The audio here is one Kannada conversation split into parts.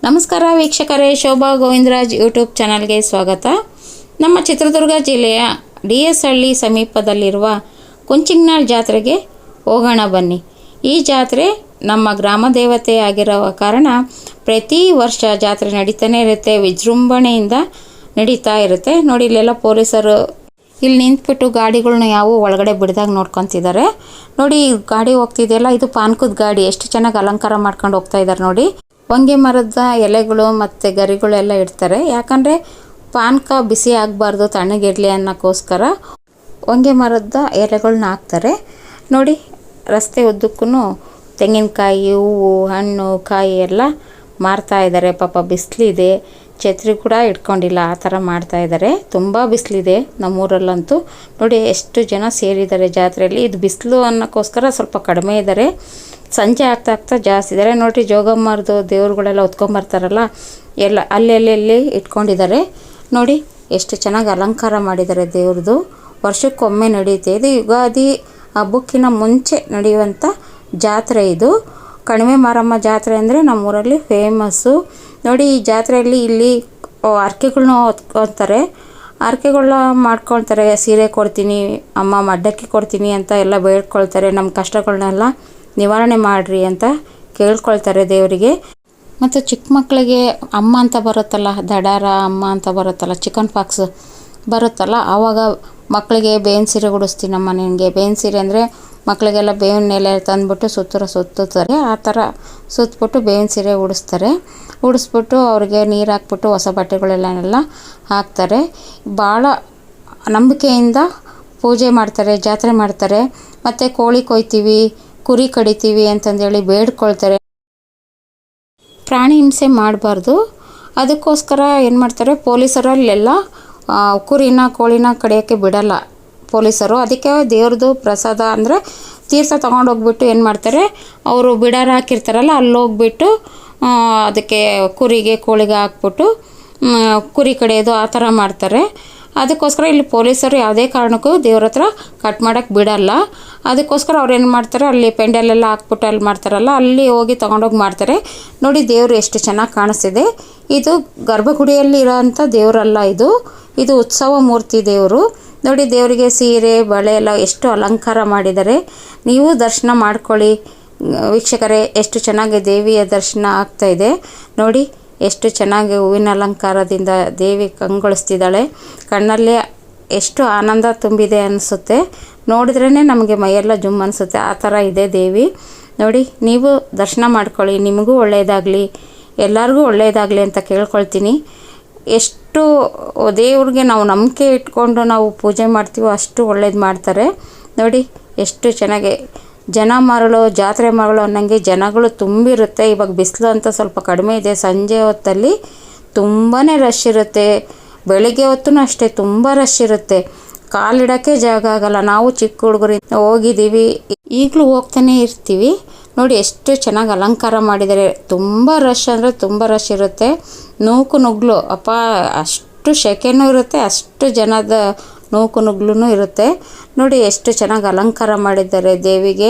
ನಮಸ್ಕಾರ ವೀಕ್ಷಕರೇ, ಶೋಭಾ ಗೋವಿಂದರಾಜ್ ಯೂಟ್ಯೂಬ್ ಚಾನಲ್ಗೆ ಸ್ವಾಗತ. ನಮ್ಮ ಚಿತ್ರದುರ್ಗ ಜಿಲ್ಲೆಯ DS ಹಳ್ಳಿ ಸಮೀಪದಲ್ಲಿರುವ ಕುಂಚಿಂಗ್ನಾಳ್ ಜಾತ್ರೆಗೆ ಹೋಗೋಣ ಬನ್ನಿ. ಈ ಜಾತ್ರೆ ನಮ್ಮ ಗ್ರಾಮ ದೇವತೆ ಆಗಿರುವ ಕಾರಣ ಪ್ರತಿ ವರ್ಷ ಜಾತ್ರೆ ನಡೀತಾನೆ ಇರುತ್ತೆ, ವಿಜೃಂಭಣೆಯಿಂದ ನಡೀತಾ ಇರುತ್ತೆ. ನೋಡಿ, ಇಲ್ಲೆಲ್ಲ ಪೊಲೀಸರು ಇಲ್ಲಿ ನಿಂತ್ಬಿಟ್ಟು ಗಾಡಿಗಳನ್ನ ಯಾವ ಒಳಗಡೆ ಬಿಡ್ದಾಗ ನೋಡ್ಕೊತಿದ್ದಾರೆ. ನೋಡಿ, ಗಾಡಿ ಹೋಗ್ತಿದೆಯಲ್ಲ, ಇದು ಪಾನ್ಕದ ಗಾಡಿ. ಎಷ್ಟು ಚೆನ್ನಾಗಿ ಅಲಂಕಾರ ಮಾಡ್ಕೊಂಡು ಹೋಗ್ತಾ ಇದ್ದಾರೆ ನೋಡಿ. ಹೊಂಗೆ ಮರದ ಎಲೆಗಳು ಮತ್ತು ಗರಿಗಳೆಲ್ಲ ಇಡ್ತಾರೆ, ಯಾಕಂದರೆ ಪಾನಕ ಬಿಸಿ ಆಗಬಾರ್ದು, ತಣ್ಣಗಿರಲಿ ಅನ್ನೋಕ್ಕೋಸ್ಕರ ಹೊಂಗೆ ಮರದ ಎಲೆಗಳನ್ನ ಹಾಕ್ತಾರೆ. ನೋಡಿ, ರಸ್ತೆ ಉದ್ದಕ್ಕೂ ತೆಂಗಿನಕಾಯಿ, ಹೂವು, ಹಣ್ಣು, ಕಾಯಿ ಎಲ್ಲ ಮಾರ್ತಾ ಇದ್ದಾರೆ. ಪಾಪ ಬಿಸಿಲಿದೆ, ಛತ್ರಿ ಕೂಡ ಇಟ್ಕೊಂಡಿಲ್ಲ, ಆ ಥರ ಮಾಡ್ತಾ ಇದ್ದಾರೆ. ತುಂಬ ಬಿಸಿಲಿದೆ ನಮ್ಮೂರಲ್ಲಂತೂ. ನೋಡಿ ಎಷ್ಟು ಜನ ಸೇರಿದ್ದಾರೆ ಜಾತ್ರೆಯಲ್ಲಿ. ಇದು ಬಿಸಿಲು ಅನ್ನೋಕ್ಕೋಸ್ಕರ ಸ್ವಲ್ಪ ಕಡಿಮೆ ಇದ್ದಾರೆ, ಸಂಜೆ ಆಗ್ತಾ ಜಾಸ್ತಿ ಇದ್ದಾರೆ. ನೋಡಿ, ಜೋಗಮ್ಮರದು ದೇವ್ರುಗಳೆಲ್ಲ ಹೊತ್ಕೊಂಬರ್ತಾರಲ್ಲ, ಎಲ್ಲ ಅಲ್ಲೆಲ್ಲಿ ಇಟ್ಕೊಂಡಿದ್ದಾರೆ. ನೋಡಿ ಎಷ್ಟು ಚೆನ್ನಾಗಿ ಅಲಂಕಾರ ಮಾಡಿದ್ದಾರೆ ದೇವ್ರದ್ದು. ವರ್ಷಕ್ಕೊಮ್ಮೆ ನಡೆಯುತ್ತೆ. ಇದು ಯುಗಾದಿ ಹಬ್ಬಕ್ಕಿಂತ ಮುಂಚೆ ನಡೆಯುವಂಥ ಜಾತ್ರೆ ಇದು. ಕಣಿವೆ ಮಾರಮ್ಮ ಜಾತ್ರೆ ಅಂದರೆ ನಮ್ಮೂರಲ್ಲಿ ಫೇಮಸ್ಸು. ನೋಡಿ, ಈ ಜಾತ್ರೆಯಲ್ಲಿ ಇಲ್ಲಿ ಹರಕೆಗಳ್ನ ಹೊತ್ಕೊತಾರೆ, ಹರಕೆಗಳನ್ನ ಮಾಡ್ಕೊಳ್ತಾರೆ. ಸೀರೆ ಕೊಡ್ತೀನಿ ಅಮ್ಮ, ಮಡ್ಡಕ್ಕಿ ಕೊಡ್ತೀನಿ ಅಂತ ಎಲ್ಲ ಬೇಡ್ಕೊಳ್ತಾರೆ. ನಮ್ಮ ಕಷ್ಟಗಳನ್ನೆಲ್ಲ ನಿವಾರಣೆ ಮಾಡಿರಿ ಅಂತ ಕೇಳ್ಕೊಳ್ತಾರೆ ದೇವರಿಗೆ. ಮತ್ತು ಚಿಕ್ಕ ಮಕ್ಕಳಿಗೆ ಅಮ್ಮ ಅಂತ ಬರುತ್ತಲ್ಲ, ದಡಾರ ಅಮ್ಮ ಅಂತ ಬರುತ್ತಲ್ಲ, ಚಿಕನ್ ಪಾಕ್ಸ್ ಬರುತ್ತಲ್ಲ, ಆವಾಗ ಮಕ್ಕಳಿಗೆ ಬೇವಿನ ಸೀರೆ ಉಡಿಸ್ತೀನಮ್ಮ ನಿನಗೆ. ಬೇವಿನ ಸೀರೆ ಅಂದರೆ ಮಕ್ಕಳಿಗೆಲ್ಲ ಬೇವಿನ ಎಲೆ ತಂದುಬಿಟ್ಟು ಸುತ್ತುತ್ತಾರೆ. ಆ ಥರ ಸುತ್ತಬಿಟ್ಟು ಬೇವಿನ ಸೀರೆ ಉಡಿಸ್ಬಿಟ್ಟು ಅವ್ರಿಗೆ ನೀರು ಹಾಕ್ಬಿಟ್ಟು ಹೊಸ ಬಟ್ಟೆಗಳೆಲ್ಲ ಹಾಕ್ತಾರೆ. ಭಾಳ ನಂಬಿಕೆಯಿಂದ ಪೂಜೆ ಮಾಡ್ತಾರೆ, ಜಾತ್ರೆ ಮಾಡ್ತಾರೆ. ಮತ್ತು ಕೋಳಿ ಕೊಯ್ತೀವಿ, ಕುರಿ ಕಡಿತೀವಿ ಅಂತಂದೇಳಿ ಬೇಡ್ಕೊಳ್ತಾರೆ. ಪ್ರಾಣಿ ಹಿಂಸೆ ಮಾಡಬಾರ್ದು, ಅದಕ್ಕೋಸ್ಕರ ಏನು ಮಾಡ್ತಾರೆ ಪೊಲೀಸರಲ್ಲೆಲ್ಲ ಕುರಿನ ಕೋಳಿನ ಕಡಿಯೋಕ್ಕೆ ಬಿಡಲ್ಲ ಪೊಲೀಸರು. ಅದಕ್ಕೆ ದೇವ್ರದ್ದು ಪ್ರಸಾದ ಅಂದರೆ ತೀರ್ಥ ತೊಗೊಂಡೋಗ್ಬಿಟ್ಟು ಏನು ಮಾಡ್ತಾರೆ, ಅವರು ಬಿಡಾರ ಹಾಕಿರ್ತಾರಲ್ಲ, ಅಲ್ಲೋಗ್ಬಿಟ್ಟು ಅದಕ್ಕೆ ಕುರಿಗೆ ಕೋಳಿಗೆ ಹಾಕ್ಬಿಟ್ಟು ಕುರಿ ಕಡಿಯೋದು ಆ ಥರ ಮಾಡ್ತಾರೆ. ಅದಕ್ಕೋಸ್ಕರ ಇಲ್ಲಿ ಪೊಲೀಸರು ಯಾವುದೇ ಕಾರಣಕ್ಕೂ ದೇವ್ರ ಹತ್ರ ಕಟ್ ಮಾಡೋಕ್ಕೆ ಬಿಡಲ್ಲ. ಅದಕ್ಕೋಸ್ಕರ ಅವ್ರು ಏನು ಮಾಡ್ತಾರೆ, ಅಲ್ಲಿ ಪೆಂಡಲೆಲ್ಲ ಹಾಕ್ಬಿಟ್ಟು ಅಲ್ಲಿ ಮಾಡ್ತಾರಲ್ಲ, ಅಲ್ಲಿ ಹೋಗಿ ತೊಗೊಂಡೋಗಿ ಮಾಡ್ತಾರೆ. ನೋಡಿ, ದೇವರು ಎಷ್ಟು ಚೆನ್ನಾಗಿ ಕಾಣಿಸ್ತಿದೆ. ಇದು ಗರ್ಭಗುಡಿಯಲ್ಲಿ ಇರೋವಂಥ ದೇವರಲ್ಲ, ಇದು ಉತ್ಸವ ಮೂರ್ತಿ ದೇವರು. ನೋಡಿ, ದೇವರಿಗೆ ಸೀರೆ ಬಳೆ ಎಲ್ಲ ಎಷ್ಟು ಅಲಂಕಾರ ಮಾಡಿದ್ದಾರೆ. ನೀವು ದರ್ಶನ ಮಾಡ್ಕೊಳ್ಳಿ ವೀಕ್ಷಕರೇ. ಎಷ್ಟು ಚೆನ್ನಾಗಿ ದೇವಿಯ ದರ್ಶನ ಆಗ್ತಾಯಿದೆ ನೋಡಿ. ಎಷ್ಟು ಚೆನ್ನಾಗಿ ಹೂವಿನ ಅಲಂಕಾರದಿಂದ ದೇವಿ ಕಂಗೊಳಿಸ್ತಿದ್ದಾಳೆ. ಕಣ್ಣಲ್ಲೇ ಎಷ್ಟು ಆನಂದ ತುಂಬಿದೆ ಅನಿಸುತ್ತೆ. ನೋಡಿದ್ರೇ ನಮಗೆ ಮೈಯೆಲ್ಲ ಜುಮ್ ಅನಿಸುತ್ತೆ, ಆ ಥರ ಇದೆ ದೇವಿ. ನೋಡಿ, ನೀವು ದರ್ಶನ ಮಾಡ್ಕೊಳ್ಳಿ, ನಿಮಗೂ ಒಳ್ಳೆಯದಾಗಲಿ, ಎಲ್ಲರಿಗೂ ಒಳ್ಳೆಯದಾಗಲಿ ಅಂತ ಕೇಳ್ಕೊಳ್ತೀನಿ. ಎಷ್ಟು ದೇವ್ರಿಗೆ ನಾವು ನಂಬಿಕೆ ಇಟ್ಕೊಂಡು ನಾವು ಪೂಜೆ ಮಾಡ್ತೀವೋ ಅಷ್ಟು ಒಳ್ಳೇದು ಮಾಡ್ತಾರೆ. ನೋಡಿ ಎಷ್ಟು ಚೆನ್ನಾಗಿ ಜನ ಮರಳು, ಜಾತ್ರೆ ಮರಳು ಅನ್ನಂಗೆ ಜನಗಳು ತುಂಬಿರುತ್ತೆ. ಇವಾಗ ಬಿಸಿಲು ಅಂತ ಸ್ವಲ್ಪ ಕಡಿಮೆ ಇದೆ. ಸಂಜೆ ಹೊತ್ತಲ್ಲಿ ತುಂಬಾ ರಶ್ ಇರುತ್ತೆ. ಬೆಳಿಗ್ಗೆ ಹೊತ್ತೂ ಅಷ್ಟೇ ತುಂಬ ರಶ್ ಇರುತ್ತೆ, ಕಾಲಿಡೋಕ್ಕೆ ಜಾಗ ಆಗಲ್ಲ. ನಾವು ಚಿಕ್ಕ ಹುಡುಗರಿಂದ ಹೋಗಿದ್ದೀವಿ, ಈಗಲೂ ಹೋಗ್ತಾನೆ ಇರ್ತೀವಿ. ನೋಡಿ ಎಷ್ಟು ಚೆನ್ನಾಗಿ ಅಲಂಕಾರ ಮಾಡಿದ್ದಾರೆ. ತುಂಬ ರಶ್ ಅಂದರೆ ತುಂಬ ರಶ್ ಇರುತ್ತೆ. ನೂಕು ನುಗ್ಲು ಅಪ್ಪ, ಅಷ್ಟು ಸೆಕೆನೂ ಇರುತ್ತೆ, ಅಷ್ಟು ಜನದ ನೂಕು ನುಗ್ಲೂ ಇರುತ್ತೆ. ನೋಡಿ ಎಷ್ಟು ಚೆನ್ನಾಗಿ ಅಲಂಕಾರ ಮಾಡಿದ್ದಾರೆ ದೇವಿಗೆ.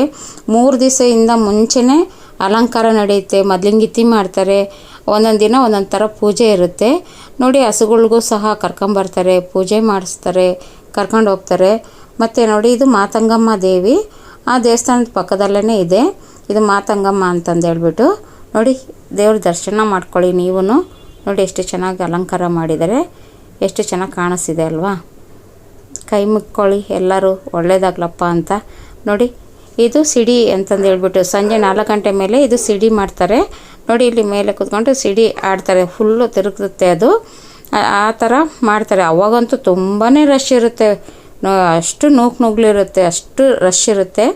3 ದಿವಸದಿಂದ ಮುಂಚೆನೇ ಅಲಂಕಾರ ನಡೆಯುತ್ತೆ. ಮೊದಲಿಂಗಿತ್ತಿ ಮಾಡ್ತಾರೆ, ಒಂದೊಂದು ದಿನ ಒಂದೊಂದು ಥರ ಪೂಜೆ ಇರುತ್ತೆ. ನೋಡಿ, ಹಸುಗಳಿಗೂ ಸಹ ಕರ್ಕೊಂಬರ್ತಾರೆ, ಪೂಜೆ ಮಾಡಿಸ್ತಾರೆ, ಕರ್ಕೊಂಡು ಹೋಗ್ತಾರೆ. ಮತ್ತು ನೋಡಿ, ಇದು ಮಾತಂಗಮ್ಮ ದೇವಿ, ಆ ದೇವಸ್ಥಾನದ ಪಕ್ಕದಲ್ಲೇ ಇದೆ. ಇದು ಮಾತಂಗಮ್ಮ ಅಂತಂದು ಹೇಳ್ಬಿಟ್ಟು ನೋಡಿ, ದೇವ್ರ ದರ್ಶನ ಮಾಡ್ಕೊಳ್ಳಿ ನೀವು. ನೋಡಿ ಎಷ್ಟು ಚೆನ್ನಾಗಿ ಅಲಂಕಾರ ಮಾಡಿದ್ದಾರೆ, ಎಷ್ಟು ಚೆನ್ನಾಗಿ ಕಾಣಿಸ್ತಿದೆ ಅಲ್ವಾ. ಕೈ ಮುಕ್ಕೊಳ್ಳಿ ಎಲ್ಲರೂ, ಒಳ್ಳೇದಾಗ್ಲಪ್ಪ ಅಂತ. ನೋಡಿ, ಇದು ಸಿಡಿ ಅಂತಂದು ಹೇಳ್ಬಿಟ್ಟು ಸಂಜೆ 4 ಗಂಟೆ ಮೇಲೆ ಇದು ಸಿಡಿ ಮಾಡ್ತಾರೆ. ನೋಡಿ, ಇಲ್ಲಿ ಮೇಲೆ ಕೂತ್ಕೊಂಡು ಸಿಡಿ ಆಡ್ತಾರೆ, ಫುಲ್ಲು ತಿರುಗುತ್ತೆ ಅದು, ಆ ಥರ ಮಾಡ್ತಾರೆ. ಅವಾಗಂತೂ ತುಂಬಾ ರಶ್ ಇರುತ್ತೆ, ಅಷ್ಟು ನುಗ್ಲಿರುತ್ತೆ, ಅಷ್ಟು ರಶ್ ಇರುತ್ತೆ.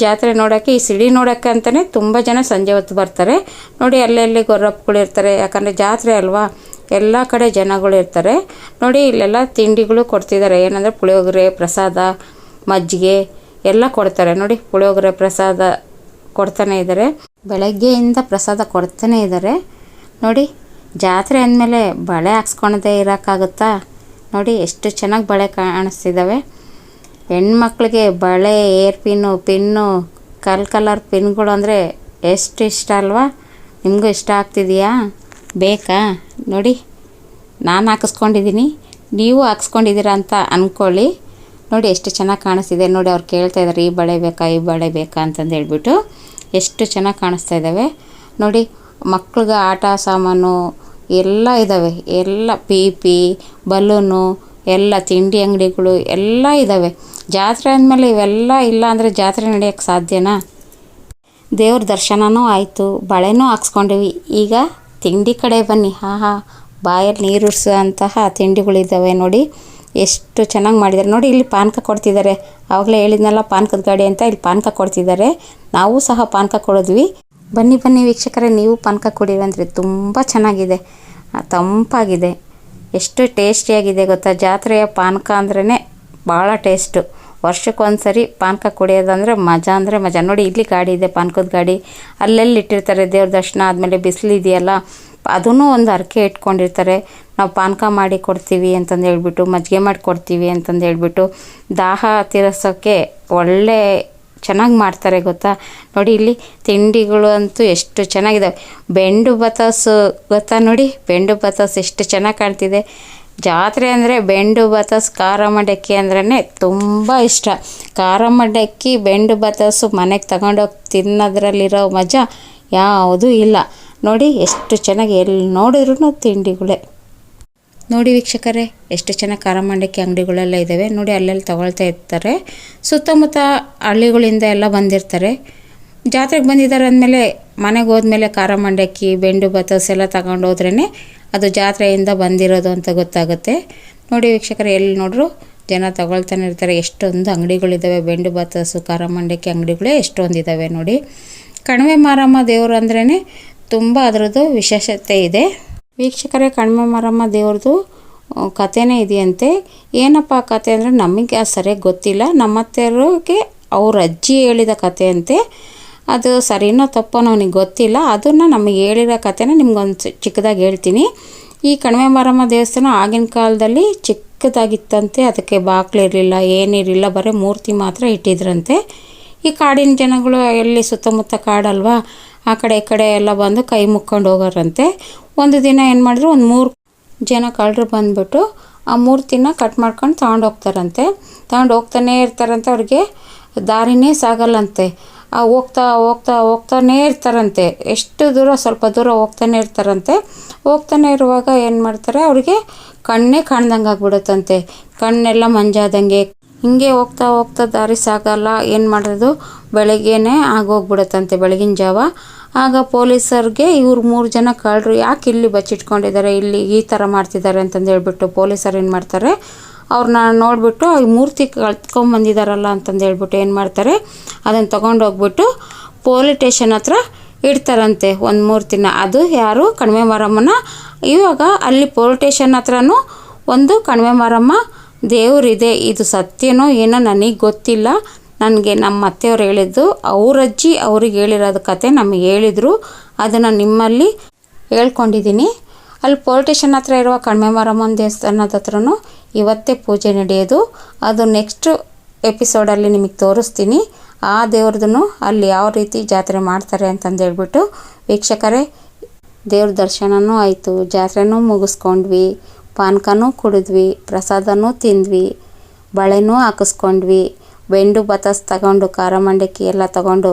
ಜಾತ್ರೆ ನೋಡೋಕ್ಕೆ, ಈ ಸಿಡಿ ನೋಡೋಕ್ಕೆ ಅಂತಲೇ ತುಂಬ ಜನ ಸಂಜೆ ಹೊತ್ತು ಬರ್ತಾರೆ. ನೋಡಿ, ಅಲ್ಲೆಲ್ಲಿ ಗೊರ್ರಪ್ಪಗಳಿರ್ತಾರೆ, ಯಾಕಂದರೆ ಜಾತ್ರೆ ಅಲ್ವಾ, ಎಲ್ಲ ಕಡೆ ಜನಗಳು ಇರ್ತಾರೆ. ನೋಡಿ, ಇಲ್ಲೆಲ್ಲ ತಿಂಡಿಗಳು ಕೊಡ್ತಿದ್ದಾರೆ. ಏನಂದರೆ ಪುಳಿಯೋಗರೆ, ಪ್ರಸಾದ, ಮಜ್ಜಿಗೆ ಎಲ್ಲ ಕೊಡ್ತಾರೆ. ನೋಡಿ, ಪುಳಿಯೋಗರೆ ಪ್ರಸಾದ ಕೊಡ್ತಾನೆ ಇದ್ದಾರೆ, ಬೆಳಗ್ಗೆಯಿಂದ ಪ್ರಸಾದ ಕೊಡ್ತಾನೆ ಇದ್ದಾರೆ. ನೋಡಿ, ಜಾತ್ರೆ ಅಂದಮೇಲೆ ಬಳೆ ಹಾಕ್ಸ್ಕೊಳದೇ ಇರೋಕ್ಕಾಗುತ್ತಾ? ನೋಡಿ ಎಷ್ಟು ಚೆನ್ನಾಗಿ ಬಳೆ ಕಾಣಿಸ್ತಿದ್ದಾವೆ. ಹೆಣ್ಮಕ್ಳಿಗೆ ಬಳೆ, ಏರ್ ಪಿನ್ನು, ಕಲರ್ ಪಿನ್ಗಳು ಅಂದರೆ ಎಷ್ಟು ಇಷ್ಟ ಅಲ್ವಾ? ನಿಮಗೂ ಇಷ್ಟ ಆಗ್ತಿದೆಯಾ? ಬೇಕಾ ನೋಡಿ, ನಾನು ಹಾಕಿಸ್ಕೊಂಡಿದ್ದೀನಿ, ನೀವು ಹಾಕ್ಸ್ಕೊಂಡಿದ್ದೀರಾ ಅಂತ ಅಂದ್ಕೊಳ್ಳಿ. ನೋಡಿ ಎಷ್ಟು ಚೆನ್ನಾಗಿ ಕಾಣಿಸ್ತಿದೆ ನೋಡಿ. ಅವ್ರು ಕೇಳ್ತಾ ಇದ್ದಾರೆ ಈ ಬಳೆ ಬೇಕಾ ಈ ಬಳೆ ಬೇಕಾ ಅಂತಂದು ಹೇಳ್ಬಿಟ್ಟು. ಎಷ್ಟು ಚೆನ್ನಾಗಿ ಕಾಣಿಸ್ತಾ ಇದ್ದಾವೆ ನೋಡಿ. ಮಕ್ಳಿಗೆ ಆಟ ಸಾಮಾನು ಎಲ್ಲ ಇದ್ದಾವೆ, ಎಲ್ಲ ಪೀಪಿ ಬಲೂನು ಎಲ್ಲ ತಿಂಡಿ ಅಂಗಡಿಗಳು ಎಲ್ಲ ಇದ್ದಾವೆ. ಜಾತ್ರೆ ಅಂದಮೇಲೆ ಇವೆಲ್ಲ ಇಲ್ಲ ಅಂದರೆ ಜಾತ್ರೆ ನಡೆಯೋಕ್ಕೆ ಸಾಧ್ಯನಾ? ದೇವ್ರ ದರ್ಶನವೂ ಆಯಿತು, ಬಳೆನೂ ಹಾಕ್ಸ್ಕೊಂಡಿವಿ. ಈಗ ತಿಂಡಿ ಕಡೆ ಬನ್ನಿ. ಬಾಯಲ್ಲಿ ನೀರುರ್ಸೋ ಅಂತಹ ತಿಂಡಿಗಳಿದ್ದಾವೆ ನೋಡಿ. ಎಷ್ಟು ಚೆನ್ನಾಗಿ ಮಾಡಿದ್ದಾರೆ ನೋಡಿ. ಇಲ್ಲಿ ಪಾನಕ ಕೊಡ್ತಿದ್ದಾರೆ, ಆವಾಗಲೇ ಹೇಳಿದ್ನಲ್ಲ ಪಾನಕದ ಗಾಡಿ ಅಂತ. ಇಲ್ಲಿ ಪಾನಕ ಕೊಡ್ತಿದ್ದಾರೆ, ನಾವು ಸಹ ಪಾನಕ ಕೊಡಿದ್ವಿ. ಬನ್ನಿ ವೀಕ್ಷಕರೇ, ನೀವು ಪಾನಕ ಕುಡಿಯುವಂದ್ರೆ ತುಂಬ ಚೆನ್ನಾಗಿದೆ, ತಂಪಾಗಿದೆ, ಎಷ್ಟು ಟೇಸ್ಟಿಯಾಗಿದೆ ಗೊತ್ತಾ. ಜಾತ್ರೆಯ ಪಾನಕ ಅಂದ್ರೇ ಭಾಳ ಟೇಸ್ಟು. ವರ್ಷಕ್ಕೊಂದು ಸರಿ ಪಾನಕ ಕುಡಿಯೋದಂದರೆ ಮಜಾ ಅಂದರೆ ಮಜಾ. ನೋಡಿ ಇಲ್ಲಿ ಗಾಡಿ ಇದೆ, ಪಾನಕದ ಗಾಡಿ. ಅಲ್ಲೆಲ್ಲಿ ಇಟ್ಟಿರ್ತಾರೆ ದೇವ್ರ ದರ್ಶನ ಆದಮೇಲೆ ಬಿಸಿಲಿದೆಯಲ್ಲ, ಅದೂ ಒಂದು ಹರಕೆ ಇಟ್ಕೊಂಡಿರ್ತಾರೆ. ನಾವು ಪಾನಕ ಮಾಡಿ ಕೊಡ್ತೀವಿ ಅಂತಂದು ಹೇಳ್ಬಿಟ್ಟು, ಮಜ್ಜಿಗೆ ಮಾಡಿ ಕೊಡ್ತೀವಿ ಅಂತಂದು ಹೇಳ್ಬಿಟ್ಟು, ದಾಹ ತೀರಿಸೋಕ್ಕೆ ಒಳ್ಳೆ ಚೆನ್ನಾಗಿ ಮಾಡ್ತಾರೆ ಗೊತ್ತಾ. ನೋಡಿ ಇಲ್ಲಿ ತಿಂಡಿಗಳು ಅಂತೂ ಎಷ್ಟು ಚೆನ್ನಾಗಿದ್ದಾವೆ. ಬೆಂಡು ಬತಾಸು ಗೊತ್ತಾ ನೋಡಿ, ಬೆಂಡು ಬತಾಸು ಎಷ್ಟು ಚೆನ್ನಾಗಿ ಕಾಣ್ತಿದೆ. ಜಾತ್ರೆ ಅಂದರೆ ಬೆಂಡು ಬತಾಸು ಖಾರ ಮಂಡಕ್ಕಿ ಅಂದ್ರೇ ತುಂಬ ಇಷ್ಟ. ಖಾರ ಮಂಡಕ್ಕಿ ಬೆಂಡು ಬತಾಸು ಮನೆಗೆ ತಗೊಂಡೋಗಿ ತಿನ್ನೋದ್ರಲ್ಲಿರೋ ಮಜಾ ಯಾವುದೂ ಇಲ್ಲ. ನೋಡಿ ಎಷ್ಟು ಚೆನ್ನಾಗಿ ಎಲ್ಲಿ ನೋಡಿದ್ರೂ ತಿಂಡಿಗಳೇ. ನೋಡಿ ವೀಕ್ಷಕರೇ, ಎಷ್ಟು ಚೆನ್ನಾಗಿ ಖಾರ ಮಂಡಕ್ಕಿ ಅಂಗಡಿಗಳೆಲ್ಲ ಇದ್ದಾವೆ ನೋಡಿ. ಅಲ್ಲೆಲ್ಲಿ ತಗೊಳ್ತಾ ಇರ್ತಾರೆ, ಸುತ್ತಮುತ್ತ ಹಳ್ಳಿಗಳಿಂದ ಎಲ್ಲ ಬಂದಿರ್ತಾರೆ. ಜಾತ್ರೆಗೆ ಬಂದಿದ್ದಾರೆ ಅಂದಮೇಲೆ ಮನೆಗೆ ಹೋದ್ಮೇಲೆ ಖಾರ ಮಂಡಕ್ಕಿ ಬೆಂಡು ಬತಾಸು ಎಲ್ಲ ತಗೊಂಡು ಹೋದ್ರೇ ಅದು ಜಾತ್ರೆಯಿಂದ ಬಂದಿರೋದು ಅಂತ ಗೊತ್ತಾಗುತ್ತೆ. ನೋಡಿ ವೀಕ್ಷಕರೇ, ಎಲ್ಲಿ ನೋಡ್ರು ಜನ ತಗೊಳ್ತಾನೆ ಇರ್ತಾರೆ. ಎಷ್ಟೊಂದು ಅಂಗಡಿಗಳಿದ್ದಾವೆ, ಬೆಂಡು ಬತಾಸು ಖಾರ ಮಂಡಕ್ಕಿ ಅಂಗಡಿಗಳೇ ಎಷ್ಟೊಂದಿದ್ದಾವೆ ನೋಡಿ. ಕಣಿವೆ ಮಾರಮ್ಮ ದೇವರು ಅಂದ್ರೇ ತುಂಬ ಅದರದ್ದು ವಿಶೇಷತೆ ಇದೆ ವೀಕ್ಷಕರೇ. ಕಣಿವೆ ಮಾರಮ್ಮ ದೇವ್ರದ್ದು ಕಥೆನೇ ಇದೆಯಂತೆ. ಏನಪ್ಪ ಕತೆ ಅಂದರೆ ನಮಗೆ ಸರಿಯಾಗಿ ಗೊತ್ತಿಲ್ಲ. ನಮ್ಮ ಅತ್ತೆಯರಿಗೆ ಅವ್ರ ಅಜ್ಜಿ ಹೇಳಿದ ಕತೆ ಅಂತೆ. ಅದು ಸರಿನೋ ತಪ್ಪೋ ನನಗೆ ಗೊತ್ತಿಲ್ಲ. ಅದನ್ನು ನಮಗೆ ಹೇಳಿರೋ ಕಥೆನ ನಿಮ್ಗೊಂದು ಚಿಕ್ಕದಾಗಿ ಹೇಳ್ತೀನಿ. ಈ ಕಣಿವೆ ಮಾರಮ್ಮ ದೇವಸ್ಥಾನ ಆಗಿನ ಕಾಲದಲ್ಲಿ ಚಿಕ್ಕದಾಗಿತ್ತಂತೆ. ಅದಕ್ಕೆ ಬಾಗಿಲಿರಲಿಲ್ಲ, ಏನಿರಲಿಲ್ಲ, ಬರೀ ಮೂರ್ತಿ ಮಾತ್ರ ಇಟ್ಟಿದ್ರಂತೆ. ಈ ಕಾಡಿನ ಜನಗಳು ಎಲ್ಲಿ ಸುತ್ತಮುತ್ತ ಕಾಡಲ್ವಾ, ಆ ಕಡೆ ಈ ಕಡೆ ಎಲ್ಲ ಬಂದು ಕೈ ಮುಕ್ಕೊಂಡು ಹೋಗೋರಂತೆ. ಒಂದು ದಿನ ಏನು ಮಾಡಿದ್ರು, ಒಂದು 3 ಜನ ಕಳ್ಳರು ಬಂದುಬಿಟ್ಟು ಆ ಮೂರ್ತಿನ ಕಟ್ ಮಾಡ್ಕೊಂಡು ತಗೊಂಡು ಹೋಗ್ತಾನೇ ಇರ್ತಾರಂತೆ. ಅವ್ರಿಗೆ ದಾರಿನೇ ಸಾಗಲ್ಲಂತೆ. ಹೋಗ್ತಾನೇ ಇರ್ತಾರಂತೆ. ಎಷ್ಟು ದೂರ, ಸ್ವಲ್ಪ ದೂರ ಹೋಗ್ತಾನೆ ಇರುವಾಗ ಏನು ಮಾಡ್ತಾರೆ, ಅವ್ರಿಗೆ ಕಣ್ಣೇ ಕಾಣ್ದಂಗೆ ಆಗ್ಬಿಡುತ್ತಂತೆ. ಕಣ್ಣೆಲ್ಲ ಮಂಜಾದಂಗೆ. ಹಿಂಗೆ ಹೋಗ್ತಾ ದಾರಿ ಸಾಗಲ್ಲ. ಏನು ಮಾಡೋದು, ಬೆಳಗ್ಗೆನೇ ಆಗೋಗ್ಬಿಡುತ್ತಂತೆ, ಬೆಳಗಿನ ಜಾವ. ಆಗ ಪೊಲೀಸರಿಗೆ ಇವ್ರು 3 ಜನ ಕಳ್ಳರು ಯಾಕೆ ಇಲ್ಲಿ ಬಚ್ಚಿಟ್ಕೊಂಡಿದ್ದಾರೆ, ಇಲ್ಲಿ ಈ ಥರ ಮಾಡ್ತಿದ್ದಾರೆ ಅಂತಂದು ಹೇಳ್ಬಿಟ್ಟು ಪೊಲೀಸರು ಏನು ಮಾಡ್ತಾರೆ, ಅವ್ರನ್ನ ನೋಡಿಬಿಟ್ಟು ಈ ಮೂರ್ತಿ ಕಳ್ತ್ಕೊಂಬಂದಿದ್ದಾರಲ್ಲ ಅಂತಂದು ಹೇಳ್ಬಿಟ್ಟು ಏನು ಮಾಡ್ತಾರೆ, ಅದನ್ನು ತೊಗೊಂಡೋಗ್ಬಿಟ್ಟು ಪೊಲೀಸ್ ಸ್ಟೇಷನ್ ಹತ್ರ ಇಡ್ತಾರಂತೆ ಒಂದು ಮೂರ್ತಿನ. ಅದು ಯಾರು, ಕಣಿವೆ ಮಾರಮ್ಮನ. ಇವಾಗ ಅಲ್ಲಿ ಪೊಲೀಸ್ ಸ್ಟೇಷನ್ ಹತ್ರನೂ ಒಂದು ಕಣಿವೆ ಮಾರಮ್ಮ ದೇವರಿದೆ. ಇದು ಸತ್ಯನೋ ಏನೋ ನನಗೆ ಗೊತ್ತಿಲ್ಲ. ನನಗೆ ನಮ್ಮ ಅತ್ತೆಯವ್ರು ಹೇಳಿದ್ದು, ಅವ್ರ ಅಜ್ಜಿ ಅವ್ರಿಗೆ ಹೇಳಿರೋದು ಕತೆ ನಮಗೆ ಹೇಳಿದರು. ಅದನ್ನು ನಿಮ್ಮಲ್ಲಿ ಹೇಳ್ಕೊಂಡಿದ್ದೀನಿ. ಅಲ್ಲಿ ಪೊಲೀಸ್ ಸ್ಟೇಷನ್ ಹತ್ರ ಇರುವ ಕಣಿವೆ ಮಾರಮ್ಮನ ದೇವಸ್ಥಾನದ ಹತ್ರನೂ ಇವತ್ತೇ ಪೂಜೆ ನಡೆಯೋದು. ಅದು ನೆಕ್ಸ್ಟ್ ಎಪಿಸೋಡಲ್ಲಿ ನಿಮಗೆ ತೋರಿಸ್ತೀನಿ. ಆ ದೇವ್ರದ್ದು ಅಲ್ಲಿ ಯಾವ ರೀತಿ ಜಾತ್ರೆ ಮಾಡ್ತಾರೆ ಅಂತಂದು ಹೇಳ್ಬಿಟ್ಟು. ವೀಕ್ಷಕರೇ, ದೇವ್ರ ದರ್ಶನವೂ ಆಯಿತು, ಜಾತ್ರೆನೂ ಮುಗಿಸ್ಕೊಂಡ್ವಿ, ಪಾನಕನೂ ಕುಡಿದ್ವಿ, ಪ್ರಸಾದನೂ ತಿಂದ್ವಿ, ಬಳೆನೂ ಹಾಕಿಸ್ಕೊಂಡ್ವಿ, ಬೆಂಡು ಬತಾಸು ತಗೊಂಡು ಖಾರ ಮಂಡಕ್ಕಿ ಎಲ್ಲ ತಗೊಂಡು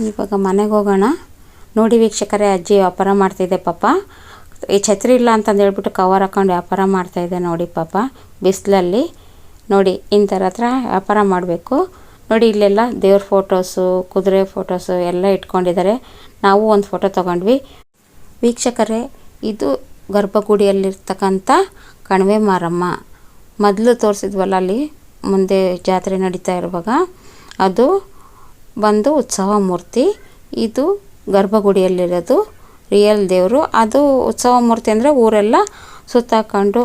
ಇವಾಗ ಮನೆಗೆ ಹೋಗೋಣ. ನೋಡಿ ವೀಕ್ಷಕರೇ, ಅಜ್ಜಿ ವ್ಯಾಪಾರ ಮಾಡ್ತಿದ್ದೆ ಪಾಪ. ಈ ಛತ್ರಿ ಇಲ್ಲ ಅಂತಂದು ಹೇಳ್ಬಿಟ್ಟು ಕವರ್ ಹಾಕೊಂಡು ವ್ಯಾಪಾರ ಮಾಡ್ತಾಯಿದ್ದೆ ನೋಡಿ ಪಾಪ, ಬಿಸಿಲಲ್ಲಿ. ನೋಡಿ ಇಂಥರ ಹತ್ರ ವ್ಯಾಪಾರ ಮಾಡಬೇಕು. ನೋಡಿ ಇಲ್ಲೆಲ್ಲ ದೇವ್ರ ಫೋಟೋಸು, ಕುದುರೆ ಫೋಟೋಸು ಎಲ್ಲ ಇಟ್ಕೊಂಡಿದ್ದಾರೆ. ನಾವು ಒಂದು ಫೋಟೋ ತೊಗೊಂಡ್ವಿ. ವೀಕ್ಷಕರೇ, ಇದು ಗರ್ಭಗುಡಿಯಲ್ಲಿರ್ತಕ್ಕಂಥ ಕಣಿವೆ ಮಾರಮ್ಮ. ಮೊದಲು ತೋರಿಸಿದ್ವಲ್ಲ ಅಲ್ಲಿ ಮುಂದೆ ಜಾತ್ರೆ ನಡೀತಾ ಇರುವಾಗ, ಅದು ಬಂದು ಉತ್ಸವ ಮೂರ್ತಿ. ಇದು ಗರ್ಭಗುಡಿಯಲ್ಲಿರೋದು ರಿಯಲ್ ದೇವರು. ಅದು ಉತ್ಸವ ಮೂರ್ತಿ ಅಂದರೆ ಊರೆಲ್ಲ ಸುತ್ತಾಕೊಂಡು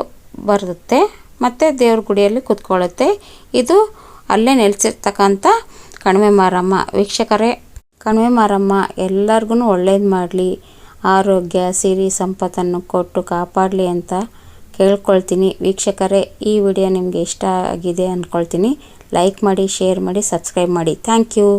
ಬರುತ್ತೆ ಮತ್ತು ದೇವ್ರ ಗುಡಿಯಲ್ಲಿ ಕೂತ್ಕೊಳ್ಳುತ್ತೆ. ಇದು ಅಲ್ಲೇ ನೆಲೆಸಿರ್ತಕ್ಕಂಥ ಕಣಿವೆ ಮಾರಮ್ಮ. ವೀಕ್ಷಕರೇ, ಕಣಿವೆ ಮಾರಮ್ಮ ಎಲ್ಲರಿಗೂ ಒಳ್ಳೇದು ಮಾಡಲಿ, ಆರೋಗ್ಯ ಸಿರಿ ಸಂಪತ್ತನ್ನು ಕೊಟ್ಟು ಕಾಪಾಡಲಿ ಅಂತ ಕೇಳ್ಕೊಳ್ತೀನಿ. ವೀಕ್ಷಕರೇ, ಈ ವಿಡಿಯೋ ನಿಮಗೆ ಇಷ್ಟ ಆಗಿದೆ ಅಂದ್ಕೊಳ್ತೀನಿ. ಲೈಕ್ ಮಾಡಿ, ಶೇರ್ ಮಾಡಿ, ಸಬ್ಸ್ಕ್ರೈಬ್ ಮಾಡಿ. Thank you.